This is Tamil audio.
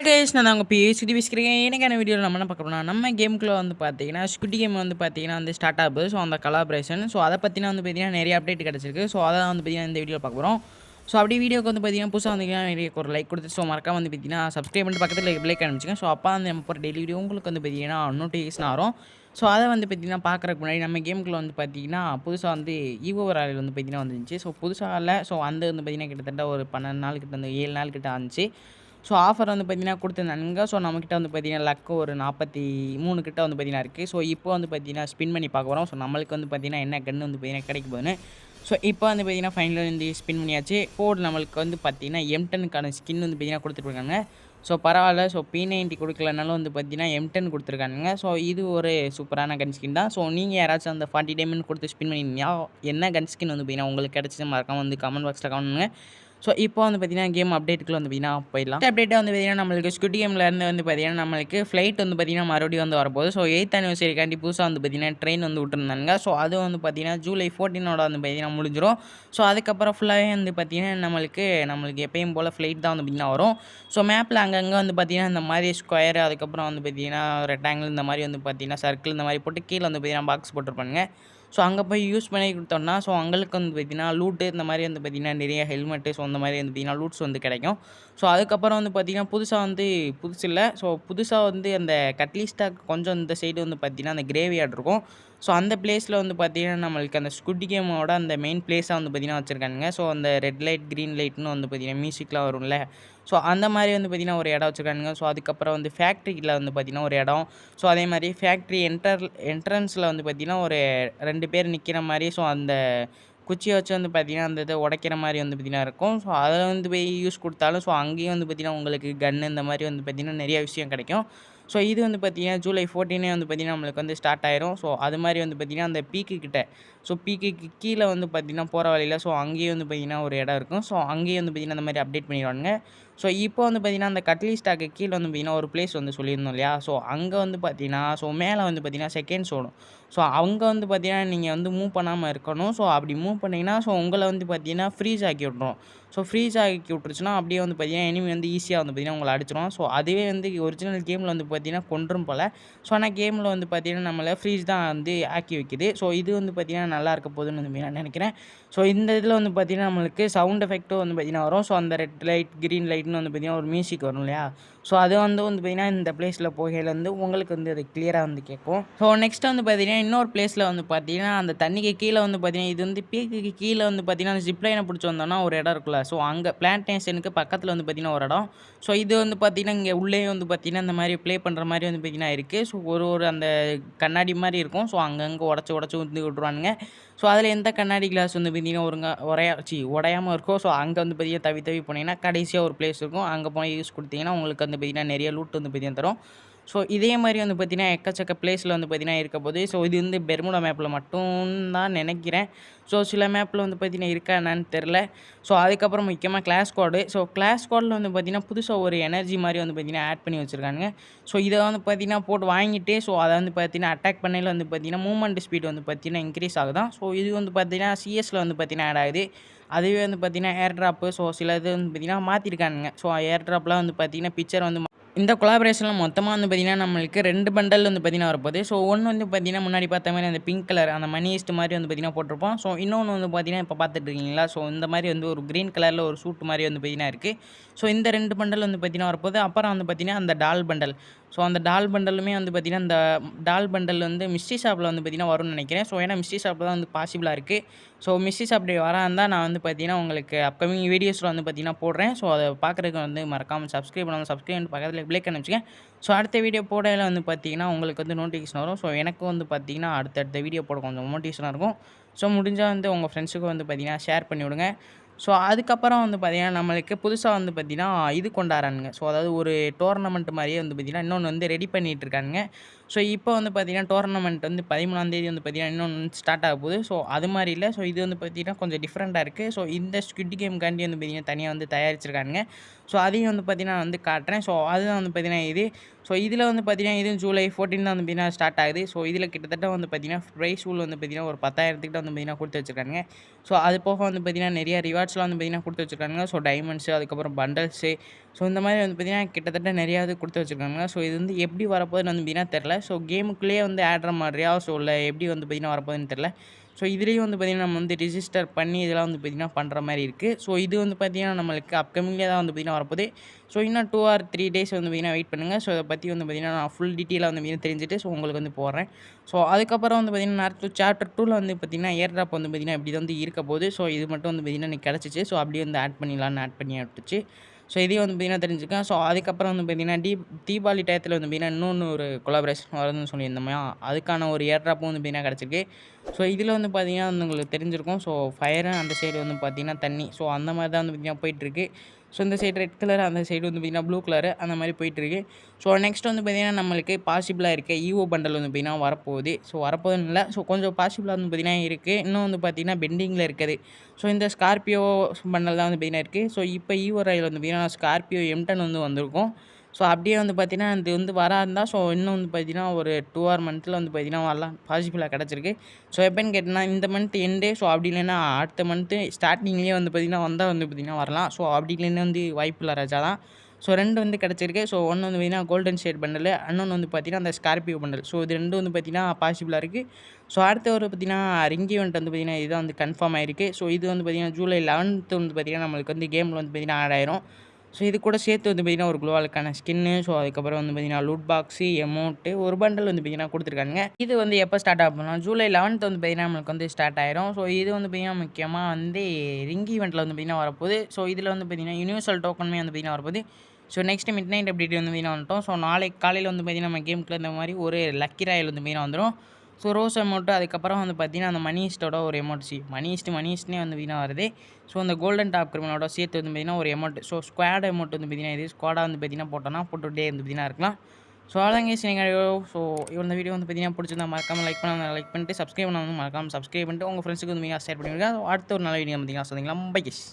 கைஸ் நான் உங்கள் சுற்றி பேசிக்கிறேன். எனக்கான வீடியோவில் நம்ம என்ன பார்க்க போறோம்னா, நம்ம கேமுக்குள்ளே வந்து பார்த்தீங்கன்னா ஸ்குட் கேம் வந்து பார்த்தீங்கன்னா வந்து ஸ்டார்ட் ஆகுது. ஸோ அந்த கலாபரேஷன் ஸோ அதை பற்றினா வந்து பார்த்தீங்கன்னா நிறைய அப்டேட் கிடச்சிருக்கு. ஸோ அதை வந்து பார்த்தீங்கன்னா இந்த வீடியோவில் பார்க்க போகிறோம். ஸோ அப்படி வீடியோக்கு வந்து பார்த்தீங்கன்னா புதுசாக வந்தீங்கன்னா நிறைய ஒரு லைக் கொடுத்து ஸோ மறக்காம வந்து பார்த்தீங்கன்னா சப்ஸ்கிரைப் பண்ணிட்டு பக்கத்தில் பிளேக் அனுப்பிச்சிங்க. ஸோ அப்போ வந்து நம்ம போகிற டெய்லி வீடியோ உங்களுக்கு வந்து பார்த்தீங்கன்னா நோட்டிஃபிகேஷன் வரும். ஸோ அதை வந்து பார்த்தீங்கன்னா பார்க்குறதுக்கு முன்னாடி நம்ம கேமுக்குள்ளே வந்து பார்த்தீங்கன்னா புதுசாக வந்து ஈவோ ராயல் வந்து பார்த்தீங்கன்னா வந்துருந்துச்சு. ஸோ புதுசாக இல்லை ஸோ வந்து பார்த்தீங்கன்னா கிட்டத்தட்ட ஒரு 12 நாள் கிட்ட வந்து 7 நாள் கிட்ட ஆச்சு. ஸோ ஆஃபர் வந்து பார்த்தீங்கன்னா கொடுத்துருந்தானுங்க. ஸோ நம்மக்கிட்ட வந்து பார்த்தீங்கன்னா லக்கு ஒரு 43 கிட்ட வந்து பார்த்தீங்கன்னா இருக்குது. ஸோ இப்போ வந்து பார்த்தீங்கன்னா ஸ்பின் பண்ணி பார்க்க போகிறோம். ஸோ நம்மளுக்கு வந்து பார்த்தீங்கன்னா என்ன கன்று வந்து பார்த்தீங்கன்னா கிடைக்க போகுதுன்னு. ஸோ இப்போ வந்து பார்த்தீங்கன்னா ஃபைனலாக வந்து ஸ்பின் பண்ணியாச்சு. கோட் நம்மளுக்கு வந்து பார்த்தீங்கன்னா M10க்கான ஸ்கின் வந்து பார்த்தீங்கன்னா கொடுத்துருக்காங்க. ஸோ பரவாயில்ல. ஸோ P90 கொடுக்கலனாலும் வந்து பார்த்தீங்கன்னா M10 கொடுத்துருக்கானுங்க. ஸோ இது ஒரு சூப்பரான கன் ஸ்கின் தான். ஸோ நீங்கள் யாராச்சும் அந்த 40 டைமண்ட் கொடுத்து ஸ்பின் பண்ணியிருந்தீங்க என்ன கன் ஸ்கின் வந்து பார்த்தீங்கன்னா உங்களுக்கு கிடச்சி மறக்காம வந்து கமெண்ட் பாக்ஸில் கமெண்ட் பண்ணுங்க. ஸோ இப்போ வந்து பார்த்தீங்கன்னா கேம் அப்டேட்டுக்குள்ள வந்து பார்த்தீங்கன்னா போயிடலாம். அப்டேட்டே வந்து பார்த்தீங்கன்னா நம்மளுக்கு ஸ்குட் கேம்லேருந்து வந்து பார்த்தீங்கன்னா நம்மளுக்கு ஃப்ளைட் வந்து பார்த்தீங்கன்னா மறுபடியும் வந்து வரப்போகுது. ஸோ 8th anniversary புதுசாக வந்து பார்த்தீங்கன்னா ட்ரெயின் வந்து விட்டுருந்தாங்க. ஸோ அது வந்து பார்த்தீங்கன்னா ஜூலை 14 வந்து பார்த்தீங்கன்னா முடிஞ்சிடும். ஸோ அதுக்கப்புறம் ஃபுல்லாகவே வந்து பார்த்தீங்கன்னா நம்மளுக்கு எப்பயும் போல் ஃப்ளைட் தான் வந்து பார்த்தீங்கன்னா வரும். ஸோ மேப்பில் அங்கங்கே வந்து பார்த்தீங்கன்னா இந்த மாதிரி ஸ்கொயர் அதுக்கப்புறம் வந்து பார்த்தீங்கன்னா ரெக்டாங்கிள் இந்த மாதிரி வந்து பார்த்தீங்கன்னா சர்க்கிள் இந்த மாதிரி போட்டு கீழே வந்து பார்த்தீங்கன்னா பாக்ஸ் போட்டிருப்பாங்க. ஸோ அங்கே போய் யூஸ் பண்ணி கொடுத்தோம்னா ஸோ அவங்களுக்கு வந்து பார்த்திங்கன்னா லூட்டு இந்த மாதிரி வந்து பார்த்திங்கன்னா நிறைய ஹெல்மெட்டு ஸோ அந்த மாதிரி வந்து பார்த்திங்கன்னா லூட்ஸ் வந்து கிடைக்கும். ஸோ அதுக்கப்புறம் வந்து பார்த்திங்கன்னா புதுசு இல்லை. ஸோ புதுசாக வந்து அந்த கட்லிஸ்டாக் கொஞ்சம் இந்த சைடு வந்து பார்த்திங்கன்னா அந்த கிரேவியார்ட் இருக்கும். ஸோ அந்த பிளேஸில் வந்து பார்த்திங்கன்னா நம்மளுக்கு அந்த ஸ்குட் கேமோட அந்த மெயின் பிளேஸாக வந்து பார்த்திங்கன்னா வச்சுருக்காங்க. ஸோ அந்த ரெட் லைட் க்ரீன் லைட்னு வந்து பார்த்திங்கன்னா மியூசிக்லாம் வரும்ல. ஸோ அந்த மாதிரி வந்து பார்த்திங்கன்னா ஒரு இடம் வச்சுருக்கானுங்க. ஸோ அதுக்கப்புறம் வந்து ஃபேக்ட்ரியில் வந்து பார்த்திங்கன்னா ஒரு இடம். ஸோ அதே மாதிரி ஃபேக்ட்ரி என்ட்ரன்ஸில் வந்து பார்த்திங்கன்னா ஒரு 2 பேர் நிற்கிற மாதிரி ஸோ அந்த குச்சியை வச்சு வந்து பார்த்திங்கன்னா அந்த இதை உடைக்கிற மாதிரி வந்து பார்த்திங்கன்னா இருக்கும். ஸோ அதில் வந்து போய் யூஸ் கொடுத்தாலும் ஸோ அங்கேயும் வந்து பார்த்திங்கன்னா உங்களுக்கு கன்று இந்த மாதிரி வந்து பார்த்திங்கன்னா நிறைய விஷயம் கிடைக்கும். ஸோ இது வந்து பார்த்திங்கன்னா ஜூலை 14 வந்து பார்த்திங்கன்னா நம்மளுக்கு வந்து ஸ்டார்ட் ஆயிரும். ஸோ அது மாதிரி வந்து பார்த்திங்கன்னா அந்த பீக்கு கிட்ட ஸோ பீக்குக்கு கீழே வந்து பார்த்திங்கன்னா போகிற வழியில் ஸோ அங்கேயும் வந்து பார்த்திங்கன்னா ஒரு இடம் இருக்கும். ஸோ அங்கேயும் வந்து பார்த்திங்கன்னா அந்த மாதிரி அப்டேட் பண்ணிடுவாங்க. ஸோ இப்போ வந்து பார்த்திங்கன்னா அந்த கட்லி ஸ்டாக்கு கீழே வந்து பார்த்திங்கன்னா ஒரு பிளேஸ் வந்து சொல்லியிருந்தோம் இல்லையா. ஸோ அங்கே வந்து பார்த்திங்கன்னா ஸோ மேலே வந்து பார்த்திங்கன்னா செகண்ட்ஸ் ஓடும். ஸோ அங்கே வந்து பார்த்திங்கன்னா நீங்கள் வந்து மூவ் பண்ணாமல் இருக்கணும். ஸோ அப்படி மூவ் பண்ணிங்கன்னா ஸோ உங்களை வந்து பார்த்திங்கன்னா ஃப்ரீஸ் ஆக்கி விட்ரும். ஸோ ஃப்ரீஸ் ஆக்கி விட்டுருச்சுன்னா அப்படியே வந்து பார்த்திங்கன்னா எனிமி வந்து ஈஸியாக வந்து பார்த்திங்கன்னா உங்களை அடிச்சிடும். ஸோ அதுவே வந்து ஒரிஜினல் கேமில் வந்து பார்த்திங்கன்னா கொன்றும் போல். ஸோ ஆனால் கேமில் வந்து பார்த்திங்கன்னா நம்மளை ஃப்ரீஸ் தான் வந்து ஆக்கி வைக்குது. ஸோ இது வந்து பார்த்திங்கன்னா நல்லா இருக்க போகுதுன்னு வந்து நான் நினைக்கிறேன். ஸோ இந்த இதில் வந்து பார்த்திங்கன்னா நம்மளுக்கு சவுண்ட் எஃபெக்ட்டும் வந்து பார்த்திங்கன்னா வரும். ஸோ அந்த ரெட் லைட் க்ரீன் லைட்னு வந்து பார்த்திங்கன்னா ஒரு மியூசிக் வரும் இல்லையா. ஸோ அது வந்து பார்த்திங்கன்னா இந்த பிளேஸில் போகையில் வந்து உங்களுக்கு வந்து அது கிளியராக வந்து கேட்கும். ஸோ நெக்ஸ்ட் வந்து பார்த்திங்கன்னா இன்னொரு பிளேஸில் வந்து பார்த்திங்கன்னா அந்த தண்ணிக்கு கீழே வந்து பார்த்திங்கன்னா இது வந்து பீக்குக்கு கீழே வந்து பார்த்திங்கன்னா அந்த ஜிப்லைனை பிடிச்சி வந்தோம்னா ஒரு இடம் இருக்குல்ல. ஸோ அங்கே பிளான்டேஷனுக்கு பக்கத்தில் வந்து பார்த்திங்கன்னா ஒரு இடம். ஸோ இது வந்து பார்த்திங்கன்னா இங்கே உள்ளே வந்து பார்த்திங்கன்னா இந்த மாதிரி ப்ளே பண்ணுற மாதிரி வந்து பார்த்திங்கன்னா இருக்குது. ஸோ ஒரு அந்த கண்ணாடி மாதிரி இருக்கும். ஸோ அங்கங்கே உடச்சி வந்து விட்ருவானுங்க. ஸோ அதில் எந்த கண்ணாடி கிளாஸ் வந்து பார்த்திங்கன்னா உடையாமல் இருக்கும். ஸோ அங்கே வந்து பார்த்திங்கன்னா தவி போனீங்கன்னா கடைசியாக ஒரு பிளேஸ் இருக்கும். அங்கே போய் யூஸ் கொடுத்தீங்கன்னா உங்களுக்கு வந்து பார்த்திங்கன்னா நிறைய லூட் வந்து பார்த்திங்கன்னா தரும். ஸோ இதே மாதிரி வந்து பார்த்திங்கன்னா எக்கச்சக்க பிளேஸில் வந்து பார்த்திங்கன்னா இருக்க போது. ஸோ இது வந்து பெர்முடா மேப்பில் மட்டும் தான் நினைக்கிறேன். ஸோ சில மேப்பில் வந்து பார்த்திங்கன்னா இருக்கா என்னன்னு தெரில. ஸோ அதுக்கப்புறம் முக்கியமாக கிளாஸ் ஸ்குவாடு. ஸோ கிளாஸ் ஸ்குவாடில் வந்து பார்த்திங்கன்னா புதுசாக ஒரு எனர்ஜி மாதிரி வந்து பார்த்திங்கன்னா ஆட் பண்ணி வச்சுருக்காங்க. ஸோ இதை வந்து பார்த்திங்கன்னா போட்டு வாங்கிட்டு ஸோ அதை வந்து பார்த்திங்கன்னா அட்டாக் பண்ணையில் வந்து பார்த்திங்கன்னா மூவ்மெண்ட் ஸ்பீட் வந்து பார்த்திங்கன்னா இன்க்ரீஸ் ஆகுதான். ஸோ இது வந்து பார்த்திங்கன்னா சிஎஸ்சில் வந்து பார்த்திங்கன்னா ஆட் ஆகுது. அதுவே வந்து பார்த்திங்கன்னா ஏர் ட்ராப்பு ஸோ சில இது வந்து பார்த்திங்கன்னா மாற்றிருக்கானுங்க. ஸோ ஏர் ட்ராப்லாம் வந்து பார்த்திங்கன்னா பிக்சர் வந்து இந்த கொலாபரேஷனில் மொத்தமாக வந்து பார்த்திங்கன்னா நம்மளுக்கு 2 பண்டல் வந்து பார்த்திங்கன்னா வரப்போகுது. ஸோ ஒன்று வந்து பார்த்திங்கன்னா முன்னாடி பார்த்த மாதிரி அந்த பிங்க் கலர் அந்த மணி ஈஸ்ட் மாதிரி வந்து பார்த்திங்கன்னா போட்டிருப்போம். ஸோ இன்னொன்று வந்து பார்த்திங்கன்னா இப்போ பார்த்துட்டு இருக்கீங்களா. ஸோ இந்த மாதிரி வந்து ஒரு க்ரீன் கலரில் ஒரு சூட் மாதிரி வந்து பார்த்திங்கன்னா இருக்குது. ஸோ இந்த 2 பண்டல் வந்து பார்த்திங்கன்னா வரப்போகுது. அப்புறம் வந்து பார்த்திங்கன்னா அந்த டால் பண்டல். ஸோ அந்த டால் பண்டலுமே வந்து பார்த்திங்கன்னா இந்த டால் பண்டல் வந்து மிஸ்ட்ரி ஷாப்பில் வந்து பார்த்திங்கன்னா வரும்னு நினைக்கிறேன். ஸோ ஏன்னா மிஸ்ட்ரி ஷாப்பில் தான் வந்து பாசிபிளாக இருக்குது. ஸோ மிஸ்ட்ரி ஷாப் டே வராந்தால் நான் வந்து பார்த்திங்கன்னா உங்களுக்கு அப்கமிங் வீடியோஸில் வந்து பார்த்திங்கன்னா போடுறேன். ஸோ அதை பார்க்குறதுக்கு வந்து மறக்காமல் சப்ஸ்கிரைப் பண்ணாமல் சப்ஸ்கிரைப் பக்கத்தில் பிளேக் அனுப்பிச்சிங்க. ஸோ அடுத்த வீடியோ போடையில் வந்து பார்த்திங்கன்னா உங்களுக்கு வந்து நோட்டிஃபிகேஷன் வரும். ஸோ எனக்கு வந்து பார்த்திங்கன்னா அடுத்தடுத்த வீடியோ போட கொஞ்சம் மோட்டிவேஷனாக இருக்கும். ஸோ முடிஞ்சால் வந்து உங்கள் ஃப்ரெண்ட்ஸுக்கு வந்து பார்த்திங்கன்னா ஷேர் பண்ணி விடுங்க. ஸோ அதுக்கப்புறம் வந்து பார்த்திங்கன்னா நம்மளுக்கு புதுசாக வந்து பார்த்திங்கன்னா இது கொண்டாடுறானுங்க. ஸோ அதாவது ஒரு டோர்னமெண்ட் மாதிரியே வந்து பார்த்திங்கன்னா இன்னொன்று வந்து ரெடி பண்ணிகிட்டு இருக்கானுங்க. ஸோ இப்போ வந்து பார்த்திங்கன்னா டோர்னமெண்ட் வந்து 13ஆம் தேதி வந்து பார்த்திங்கன்னா இன்னொன்று ஸ்டார்ட் ஆக போகுது. ஸோ அது மாதிரி இல்லை. ஸோ இது வந்து பார்த்திங்கன்னா கொஞ்சம் டிஃப்ரெண்ட்டாக இருக்குது. ஸோ இந்த ஸ்குட் கேம்காண்டி வந்து பார்த்திங்கன்னா தனியாக வந்து தயாரிச்சிருக்கானுங்க. ஸோ அதையும் வந்து பார்த்திங்கன்னா வந்து காட்டுறேன். ஸோ அதுதான் வந்து பார்த்திங்கன்னா இது. ஸோ இதில் வந்து பார்த்தீங்கன்னா இதுவும் ஜூலை 14 தான் வந்து பார்த்தீங்கன்னா ஸ்டார்ட் ஆகுது. ஸோ இதில் கிட்டத்தட்ட வந்து பார்த்தீங்கன்னா ப்ரைஸ் ஃபுல் வந்து பார்த்தீங்கன்னா ஒரு 10,000 கிட்ட வந்து பார்த்தீங்கன்னா கொடுத்து வச்சிருக்காங்க. ஸோ அது போக வந்து பார்த்தீங்கன்னா நிறைய ரிவார்ட்ஸ்லாம் வந்து பார்த்தீங்கன்னா கொடுத்து வச்சிருக்காங்க. ஸோ டைமண்ட்ஸு அதுக்கப்புறம் பண்டல்ஸு ஸோ இந்த மாதிரி வந்து பார்த்தீங்கன்னா கிட்டத்தட்ட நிறையா இது கொடுத்து வச்சிருக்காங்க. ஸோ இது வந்து எப்படி வரப்போகுதுன்னு வந்து பார்த்தீங்கன்னா தெரில. ஸோ கேமுக்குள்ளேயே வந்து ஆடுற மாதிரியா ஸோ இல்லை எப்படி வந்து பார்த்தீங்கன்னா வரப்போகுதுன்னு தெரில. ஸோ இதுலேயும் வந்து பார்த்தீங்கன்னா நம்ம வந்து ரிஜிஸ்டர் பண்ணி இதெல்லாம் வந்து பார்த்தீங்கன்னா பண்ணுற மாதிரி இருக்குது. ஸோ இது வந்து பார்த்தீங்கன்னா நம்மளுக்கு அப்கமிங்லேயே தான் வந்து பார்த்தீங்கன்னா வரப்போகுது. ஸோ இன்னும் 2 ஆர் 3 டேஸ் வந்து பார்த்தீங்கன்னா வெயிட் பண்ணுங்கள். ஸோ இதை பற்றி வந்து பார்த்தீங்கன்னா நான் ஃபுல் டீட்டெயிலாக வந்து பார்த்தீங்கன்னா தெரிஞ்சுட்டு ஸோ உங்களுக்கு வந்து போடுறேன். ஸோ அதுக்கப்புறம் வந்து பார்த்தீங்கன்னா அடுத்து சாப்டர் 2ல வந்து பார்த்தீங்கன்னா ஏர் ட்ராப் வந்து பார்த்தீங்கன்னா இப்படி வந்து இருக்க போகுது. ஸோ இது மட்டும் வந்து பார்த்தீங்கன்னா எனக்கு கிடச்சிச்சு. ஸோ அப்படியே வந்து ஆட் பண்ணிடலான்னு ஆட் பண்ணி விட்டுச்சு. ஸோ இதையும் வந்து பார்த்தீங்கன்னா தெரிஞ்சுக்கேன். ஸோ அதுக்கப்புறம் வந்து பார்த்தீங்கன்னா தீபாவளி டயத்தில் வந்து பார்த்தீங்கன்னா இன்னொன்று ஒரு கொலாபரேஷன் வருதுன்னு சொல்லியிருந்தோம்யா, அதுக்கான ஒரு ஏர் ட்ராப்பும் வந்து பார்த்தீங்கன்னா கிடச்சிருக்கு. ஸோ இதில் வந்து பார்த்தீங்கன்னா வந்து உங்களுக்கு தெரிஞ்சிருக்கும். ஸோ ஃபயரு அந்த சைடு வந்து பார்த்தீங்கன்னா தண்ணி. ஸோ அந்த மாதிரி தான் வந்து பார்த்தீங்கன்னா போயிட்டுருக்கு. ஸோ இந்த சைடு ரெட் கலர், அந்த சைடு வந்து பார்த்தீங்கன்னா ப்ளூ கலரு அந்த மாதிரி போயிட்டுருக்கு. ஸோ நெக்ஸ்ட் வந்து பார்த்தீங்கன்னா நம்மளுக்கு பாசிபிளாக இருக்க ஈவோ பண்டல் வந்து பார்த்தீங்கன்னா வரப்போகுது. ஸோ வரப்போகுதுன்னு இல்லை, ஸோ கொஞ்சம் பாசிபிளாக வந்து பார்த்தீங்கன்னா இருக்குது. இன்னும் வந்து பார்த்தீங்கன்னா பெண்டிங்கில் இருக்குது. ஸோ இந்த ஸ்கார்பியோ பண்டல் தான் வந்து பார்த்தீங்கன்னா இருக்குது. ஸோ இப்போ ஈவோ ராயில் வந்து பார்த்தீங்கன்னா ஸ்கார்பியோ M10 வந்து வந்திருக்கும். ஸோ அப்படியே வந்து பார்த்தீங்கன்னா இது வந்து வராருந்தா ஸோ இன்னும் வந்து பார்த்தீங்கன்னா ஒரு 2 ஆர் மந்த்தில் வந்து பார்த்தீங்கன்னா வரலாம் பாசிபிளாக கிடச்சிருக்கு. ஸோ எப்போன்னு கேட்டிங்கன்னா இந்த மந்த் எண்டே ஸோ அப்படி இல்லைன்னா அடுத்த மந்த்து ஸ்டார்டிங்லேயே வந்து பார்த்தீங்கன்னா வந்தால் வந்து பார்த்தீங்கன்னா வரலாம். ஸோ அப்படி இல்லைன்னா வந்து வாய்ப்பு இல்லை ராஜா தான். ஸோ 2 வந்து கிடச்சிருக்கு. ஸோ ஒன்று வந்து பார்த்தீங்கன்னா கோல்டன் ஷேட் பண்டலு, இன்னொன்று வந்து பார்த்தீங்கன்னா அந்த ஸ்கார்பியோ பண்டல். ஸோ இது 2 வந்து பார்த்தீங்கன்னா பாசிபிளாக இருக்குது. ஸோ அடுத்த ஒரு பார்த்தீங்கன்னா ரிங் ஈவெண்ட் வந்து பார்த்தீங்கன்னா இதுதான் வந்து கன்ஃபார்ம் ஆயிருக்கு. ஸோ இது வந்து பார்த்தீங்கன்னா ஜூலை 11th வந்து பார்த்தீங்கன்னா நம்மளுக்கு வந்து கேமில் வந்து பார்த்தீங்கன்னா ஆட் ஆயிரும். ஸோ இது கூட சேர்த்து வந்து பார்த்தீங்கன்னா ஒரு குளோவாலுக்கான ஸ்கின்னு, ஸோ அதுக்கப்புறம் வந்து பார்த்தீங்கன்னா லூட் பாக்ஸு, எமௌண்ட்டு, ஒரு பண்டல் வந்து பார்த்தீங்கன்னா கொடுத்துருக்காங்க. இது வந்து எப்போ ஸ்டார்ட் ஆகும்னா ஜூலை 11th வந்து பார்த்தீங்கன்னா நம்மளுக்கு வந்து ஸ்டார்ட் ஆயிரும். ஸோ இது வந்து பார்த்தீங்கன்னா முக்கியமாக வந்து ரிங் ஈவெண்ட்டில் வந்து பார்த்தீங்கன்னா வரப்போகுது. ஸோ இதில் வந்து பார்த்தீங்கன்னா யூனிவர்சல் டோக்கனுமே வந்து பார்த்தீங்கன்னா வரப்போகுது. So next mid night update வந்து பார்த்தீங்கன்னா வந்துட்டோம். ஸோ நாளைக்கு காலையில் வந்து பார்த்தீங்கன்னா நம்ம கேமுக்குள்ள இந்த மாதிரி ஒரு லக்கி ராயல் வந்து பார்த்தீங்கன்னா வந்துடும். ஸோ ரோஸ் அமௌண்ட்டு அதுக்கப்புறம் வந்து பார்த்தீங்கன்னா அந்த மணி ஈஸ்ட்டோட ஒரு எமௌண்ட் மணி ஈஸ்ட்னே வந்து பார்த்தீங்கன்னா வருது. ஸோ அந்த கோல்டன் டாப் கிரிமினலோட சேர்த்து வந்து பார்த்தீங்கன்னா ஒரு எமௌண்ட். ஸோ ஸ்குவாட் அமௌண்ட் வந்து பார்த்தீங்கன்னா இது ஸ்குவாடாக வந்து பார்த்தீங்கன்னா போட்டோன்னா போட்டுகிட்டே வந்து பார்த்தீங்கன்னா இருக்கலாம். ஸோ அதான் கேஸ் நீங்கள் ஸோ இந்த வீடியோ வந்து பார்த்தீங்கன்னா பிடிச்சிருந்தா மறக்காமல் லைக் பண்ணிட்டு சப்ஸ்கிரைப் பண்ணாமல் மறக்காமல் சப்ஸ்கிரைப் பண்ணிட்டு உங்கள் ஃப்ரெண்ட்ஸுக்கு வந்து ஷேர் பண்ணிவிடுங்க. அடுத்த ஒரு நல்ல வீடியோ பார்த்தீங்கன்னா சொல்லிங்களா. By case.